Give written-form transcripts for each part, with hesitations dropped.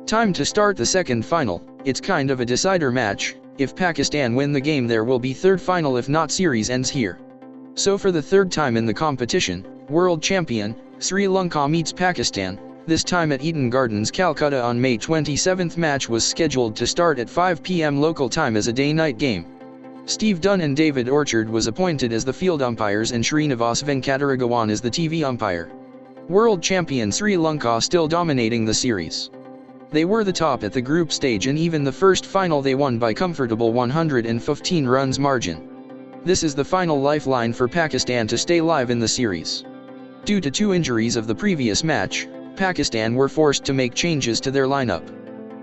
Time to start the second final. It's kind of a decider match. If Pakistan win the game, there will be third final, if not series ends here. So for the third time in the competition, world champion, Sri Lanka meets Pakistan, this time at Eden Gardens, Calcutta on May 27th. Match was scheduled to start at 5 p.m. local time as a day-night game. Steve Dunn and David Orchard was appointed as the field umpires and Srinivas Venkataragawan as the TV umpire. World champion Sri Lanka still dominating the series. They were the top at the group stage, and even the first final they won by comfortable 115 runs margin. This is the final lifeline for Pakistan to stay live in the series. Due to 2 injuries of the previous match, Pakistan were forced to make changes to their lineup.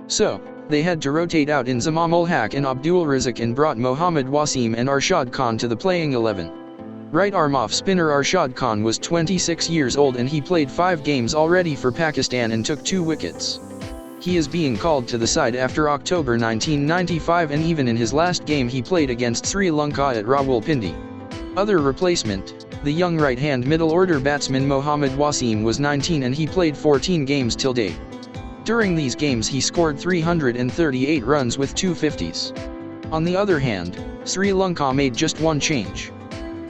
So, they had to rotate out Inzamam ul Haq and Abdul Razak and brought Mohammad Wasim and Arshad Khan to the playing 11. Right-arm off-spinner Arshad Khan was 26 years old and he played 5 games already for Pakistan and took 2 wickets. He is being called to the side after October 1995, and even in his last game he played against Sri Lanka at Rawalpindi. Other replacement, the young right-hand middle-order batsman Mohammad Wasim was 19 and he played 14 games till date. During these games he scored 338 runs with 2 fifties. On the other hand, Sri Lanka made just 1 change.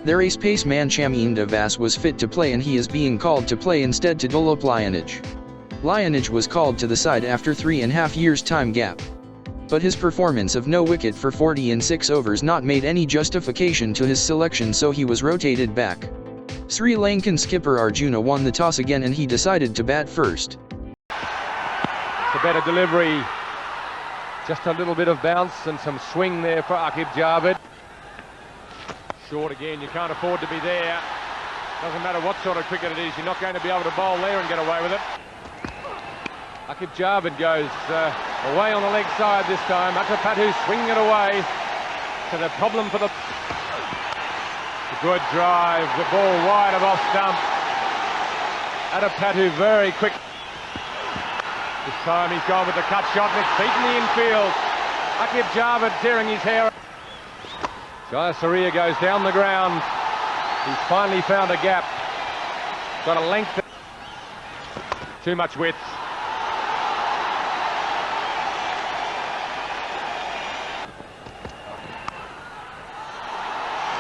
Their ace paceman Chaminda Vas was fit to play and he is being called to play instead to Dulop Lionage. Lionage was called to the side after 3.5 years time gap. But his performance of no wicket for 40 in 6 overs not made any justification to his selection, so he was rotated back. Sri Lankan skipper Arjuna won the toss again and he decided to bat first. A better delivery, just a little bit of bounce and some swing there for Aqib Javed. Short again, you can't afford to be there. Doesn't matter what sort of cricket it is, you're not going to be able to bowl there and get away with it. Aqib Javed goes away on the leg side this time. Atapatu swinging it away. So the problem for the good drive, the ball wide of off stump. Atapatu very quick. This time he's gone with the cut shot and it's beaten the infield. Aqib Javed tearing his hair. Jayasuriya goes down the ground. He's finally found a gap. Got a length. Too much width.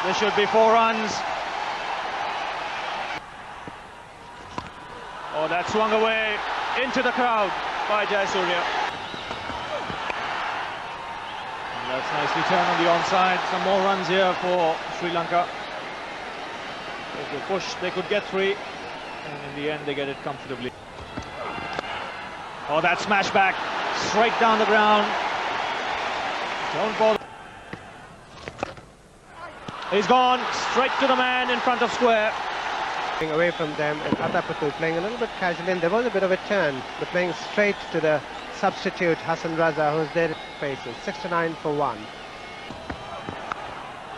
There should be 4 runs. Oh, that swung away into the crowd by Jayasuriya. And that's nicely turned on the onside. Some more runs here for Sri Lanka. If they push, they could get 3. And in the end, they get it comfortably. Oh, that smash back. Straight down the ground. Don't bother. He's gone straight to the man in front of square. Away from them, and Atapatu playing a little bit casually, and there was a bit of a turn, but playing straight to the substitute Hassan Raza, who's there in faces. 69 for 1.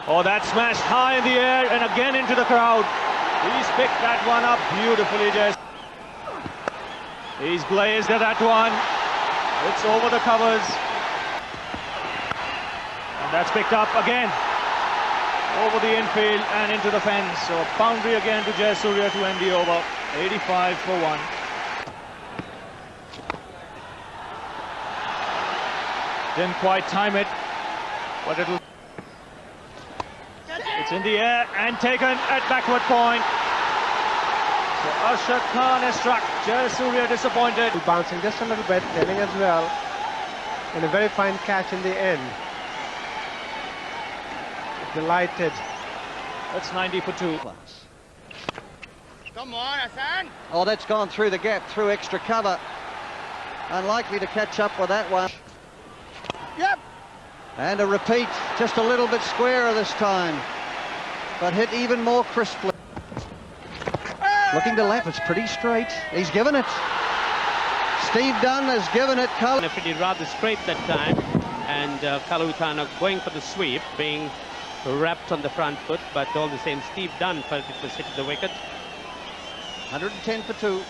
Oh, that smashed high in the air and again into the crowd. He's picked that one up beautifully, Jess. He's blazed at that one. It's over the covers. And that's picked up again. Over the infield and into the fence. So a boundary again to Jayasuriya to end the over. 85 for 1. Didn't quite time it, but it'll... It's in the air and taken at backward point. So Arshad Khan has struck. Jayasuriya disappointed. Bouncing just a little bit, turning as well. And a very fine catch in the end. Delighted. That's 90 for 2. Come on, Hassan. Oh, that's gone through the gap, through extra cover. Unlikely to catch up with that one. Yep. And a repeat, just a little bit squarer this time, but hit even more crisply. Looking to left, it's pretty straight. He's given it. Steve Dunn has given it. Definitely rather straight that time, and Kalutana going for the sweep, being wrapped on the front foot, but all the same Steve Dunn felt it was hit the wicket. 110 for 2.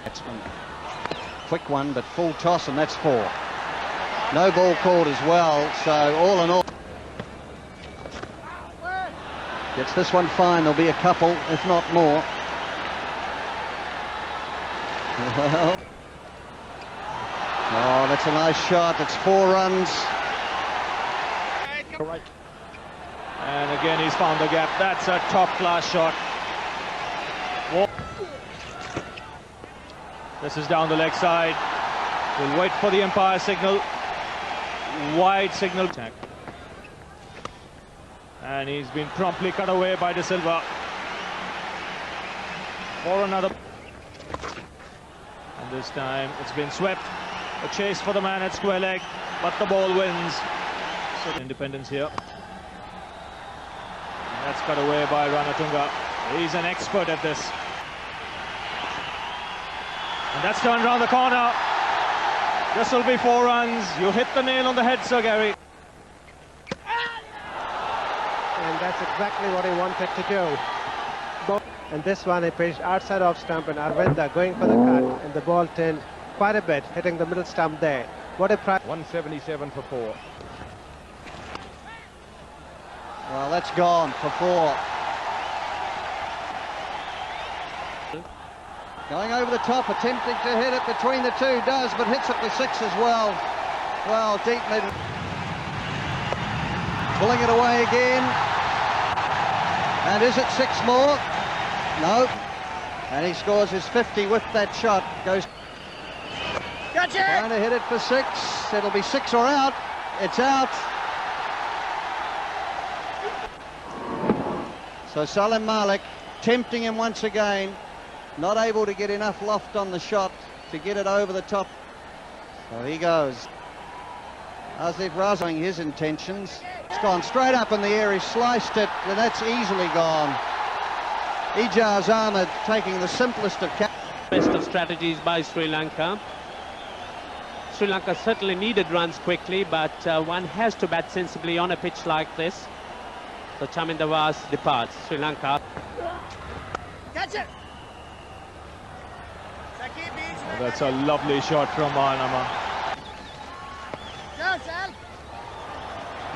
Batsman. Quick one, but full toss, and that's 4. No ball called as well, so all in all. Gets this one fine, there'll be a couple, if not more. Well, Oh, that's a nice shot. It's 4 runs. And again, he's found the gap. That's a top-class shot. This is down the leg side. We'll wait for the umpire signal. Wide signal. And he's been promptly cut away by De Silva. For another. And this time it's been swept. A chase for the man at square leg, but the ball wins. So Independence here. And that's cut away by Ranatunga. He's an expert at this. And that's turned around the corner. This will be 4 runs. You hit the nail on the head, Sir Gary. And that's exactly what he wanted to do. And this one he pitched outside off stump, and Aravinda going for the cut, and the ball turned quite a bit, hitting the middle stump there. What a price. 177 for 4. Well, that's gone for 4. Going over the top, attempting to hit it between the two, does, but hits it for 6 as well. Well, deep mid. Pulling it away again. And is it 6 more? No. And he scores his 50 with that shot. Goes. Catch it! Trying to hit it for 6. It'll be 6 or out. It's out. So Salim Malik tempting him once again. Not able to get enough loft on the shot to get it over the top. So he goes. Asif Razing his intentions. It's gone straight up in the air. He sliced it, and that's easily gone. Ijaz Ahmed taking the simplest of Best of strategies by Sri Lanka. Sri Lanka certainly needed runs quickly, but one has to bat sensibly on a pitch like this. So Chaminda Vas departs. Sri Lanka. Catch it! Oh, that's a lovely shot from Anama.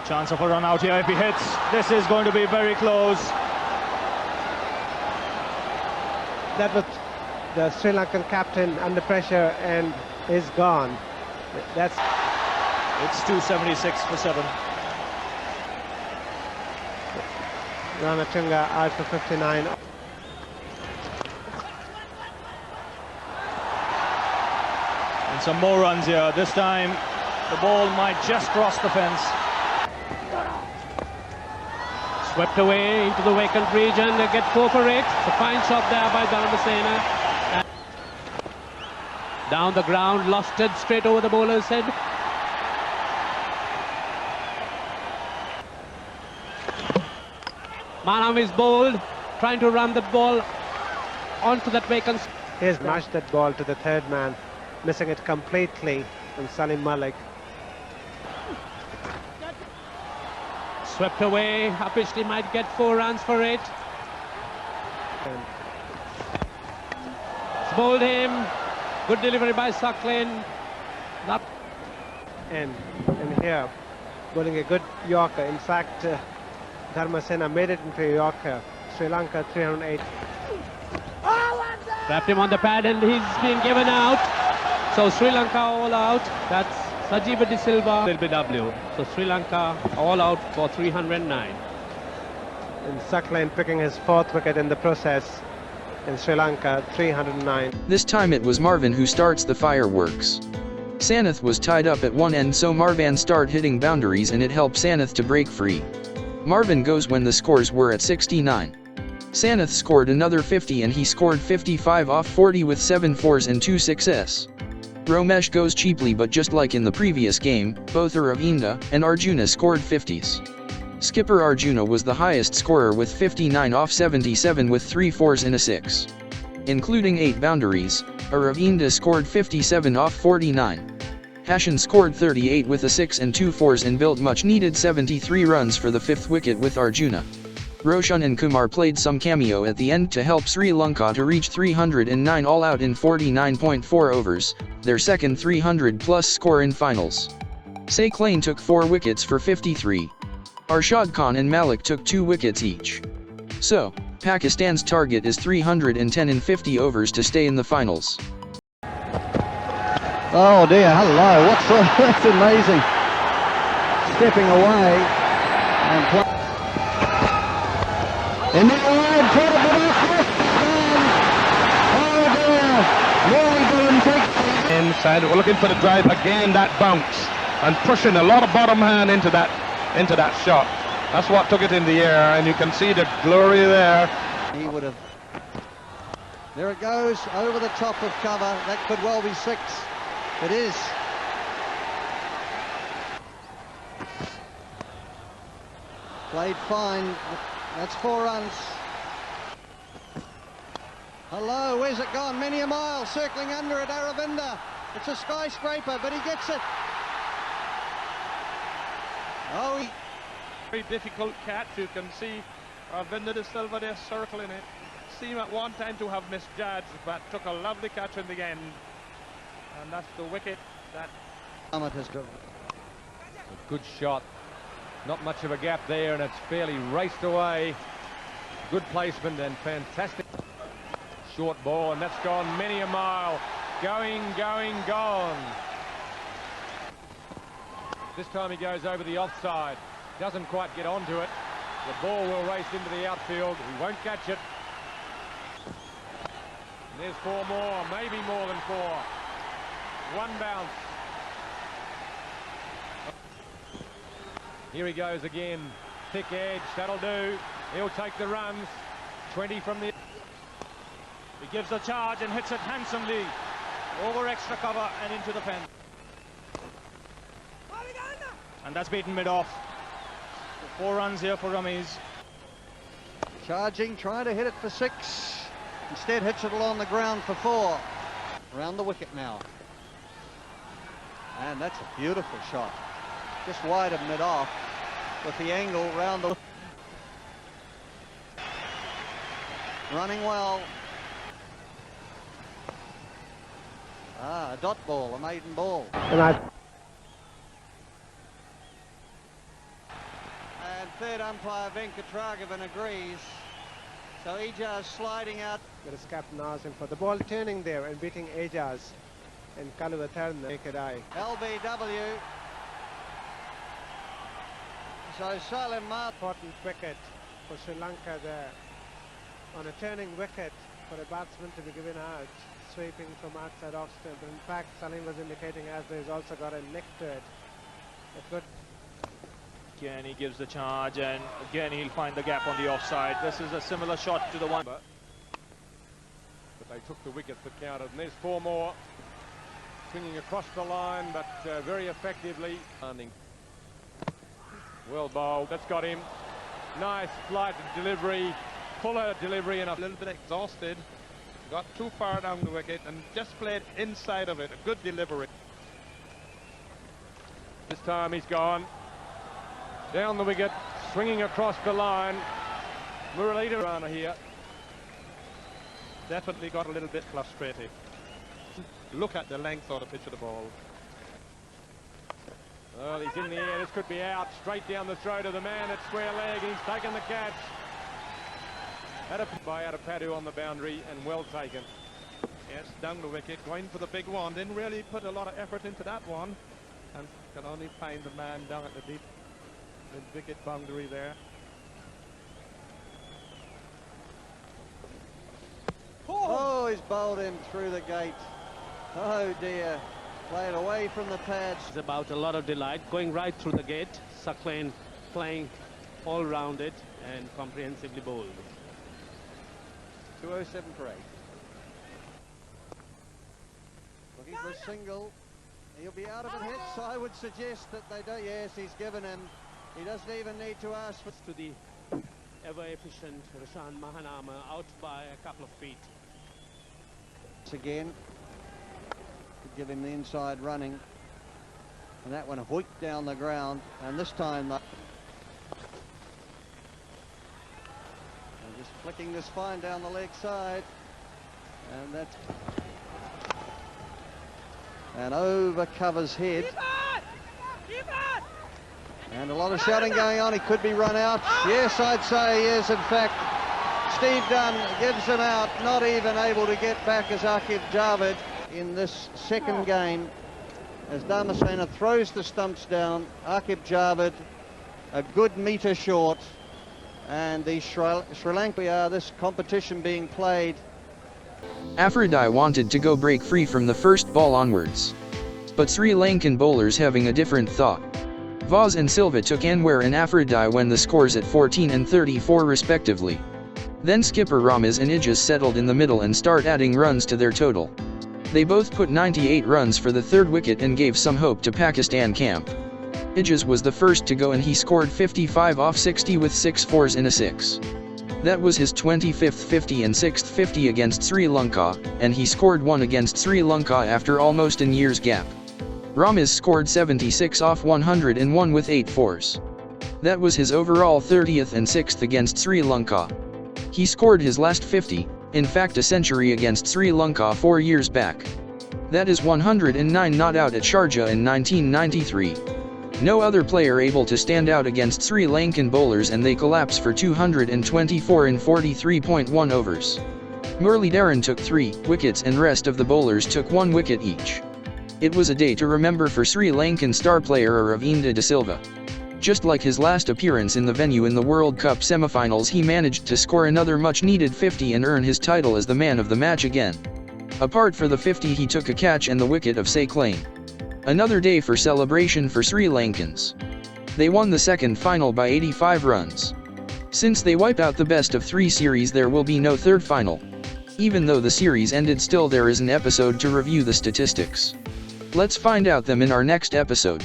Chance of a run out here if he hits. This is going to be very close. That was the Sri Lankan captain under pressure and is gone. That's. It's 276 for 7. Ranatunga out for 59. And some more runs here. This time the ball might just cross the fence. Swept away into the vacant region. They get 4 for it. A fine shot there by Dharmasena. Down the ground, lost it straight over the bowler's head. Manam is bowled, trying to run the ball onto that vacant. He has mashed that ball to the third man, missing it completely from Salim Malik. Swept away. Apishli might get 4 runs for it. It's bowled him. Good delivery by Saqlain. And here, bowling a good Yorker. In fact, Dharmasena made it into a Yorker. Sri Lanka 308. Trapped him on the pad and he's been given out. So Sri Lanka all out. That's Aravinda de Silva, LBW. So Sri Lanka all out for 309. And Saqlain picking his 4th wicket in the process. In Sri Lanka, 309. This time it was Marvin who starts the fireworks. Sanath was tied up at one end, so Marvan started hitting boundaries and it helped Sanath to break free. Marvin goes when the scores were at 69. Sanath scored another 50 and he scored 55 off 40 with 7 fours and 2 sixes. Ramesh goes cheaply, but just like in the previous game, both Aravinda and Arjuna scored 50s. Skipper Arjuna was the highest scorer with 59 off 77 with 3 fours and a 6. Including 8 boundaries, Aravinda scored 57 off 49. Hashan scored 38 with a 6 and 2 fours and built much needed 73 runs for the 5th wicket with Arjuna. Roshan and Kumar played some cameo at the end to help Sri Lanka to reach 309 all out in 49.4 overs, their second 300-plus score in finals. Saqlain took 4 wickets for 53. Arshad Khan and Malik took 2 wickets each. So, Pakistan's target is 310 in 50 overs to stay in the finals. Oh dear, hello, what's that? That's amazing. Stepping away and play. In the line, caught a bit off wrist, and oh dear, nearly didn't take. Inside, we're looking for the drive again, that bounce, and pushing a lot of bottom hand into that shot. That's what took it in the air, and you can see the glory there. He would have. There it goes, over the top of cover. That could well be 6. It is. Played fine. That's 4 runs. Hello, where's it gone? Many a mile, circling under it, Aravinda. It's a skyscraper, but he gets it. Oh, he... Very difficult catch. You can see Aravinda de Silva there circling it. Seemed at one time to have misjudged, but took a lovely catch in the end. And that's the wicket that... Sanath has driven. A good shot. Not much of a gap there, and it's fairly raced away. Good placement and fantastic. Short ball, and that's gone many a mile. Going, gone. This time he goes over the offside. Doesn't quite get onto it. The ball will race into the outfield. He won't catch it. And there's 4 more, maybe more than 4. 1 bounce. Here he goes again. Thick edge, that'll do. He'll take the runs. 20 from the... He gives a charge and hits it handsomely. Over extra cover and into the fence. And that's beaten mid-off. 4 runs here for Ramiz. Charging, trying to hit it for 6. Instead hits it along the ground for 4. Around the wicket now. And that's a beautiful shot. Just wide of mid-off with the angle round the... Running well. Ah, a dot ball, a maiden ball. And third umpire Venkatragavan agrees. So Ijaz sliding out. There is Captain Azim for the ball turning there and beating Ijaz and Muralitharan the naked eye. LBW. So Salim Important wicket for Sri Lanka there. On a turning wicket for a batsman to be given out, sweeping from outside off stump. In fact, Salim was indicating as he's also got a nick to it. A good... Again, he gives the charge, and again he'll find the gap on the offside. This is a similar shot to the one. But they took the wicket that counted, and there's 4 more. Swinging across the line, but very effectively. Well bowled, that's got him. Nice flight delivery, fuller delivery, and a little bit exhausted. Got too far down the wicket and just played inside of it. A good delivery. This time he's gone. Down the wicket, swinging across the line. Muralitharan here. Definitely got a little bit frustrated. Look at the length of the pitch of the ball. Well, he's in the air. This could be out. Straight down the throat of the man at square leg. He's taken the catch. By Adapadu on the boundary, and well taken. Yes, down the wicket, going for the big one. Didn't really put a lot of effort into that one, and can only find the man down at the deep wicket boundary there. Oh, he's bowled him through the gate. Oh dear. Played away from the pads. It's about a lot of delight, going right through the gate. Saqlain playing all round it and comprehensively bowled. 207 for 8. Looking for a single. He'll be out of it hit, so I would suggest that they don't. Yes, he's given him. He doesn't even need to ask for... To the ever-efficient Rashan Mahanama, out by a couple of feet. Again, could give him the inside running. And that one hoiked down the ground. And this time... just flicking this fine down the leg side. And that's... And over Cover's head. And a lot of shouting going on. He could be run out. Yes, I'd say yes. In fact, Steve Dunn gives him out. Not even able to get back as Aqib Javed in this second game. as Dharmasena throws the stumps down. Aqib Javed a good metre short, and the Sri Lanka, this competition being played. Afridi wanted to go break free from the first ball onwards, but Sri Lankan bowlers having a different thought. Vaz and Silva took Anwar and Afridi when the scores at 14 and 34 respectively. Then skipper Ramiz and Ijaz settled in the middle and start adding runs to their total. They both put 98 runs for the third wicket and gave some hope to Pakistan camp. Ijaz was the first to go and he scored 55 off 60 with 6 fours and a 6. That was his 25th 50 and 6th 50 against Sri Lanka, and he scored 1 against Sri Lanka after almost a year's gap. Ramiz scored 76 off 101 with 8 fours. That was his overall 30th and 6th against Sri Lanka. He scored his last 50, in fact a century against Sri Lanka 4 years back. That is 109 not out at Sharjah in 1993. No other player able to stand out against Sri Lankan bowlers, and they collapse for 224 in 43.1 overs. Muralitharan took 3 wickets and rest of the bowlers took 1 wicket each. It was a day to remember for Sri Lankan star player Aravinda de Silva. Just like his last appearance in the venue in the World Cup semi-finals, he managed to score another much-needed 50 and earn his title as the man of the match again. Apart from the 50, he took a catch and the wicket of Saqlain. Another day for celebration for Sri Lankans. They won the second final by 85 runs. Since they wipe out the best of 3 series, there will be no third final. Even though the series ended, still there is an episode to review the statistics. Let's find out them in our next episode.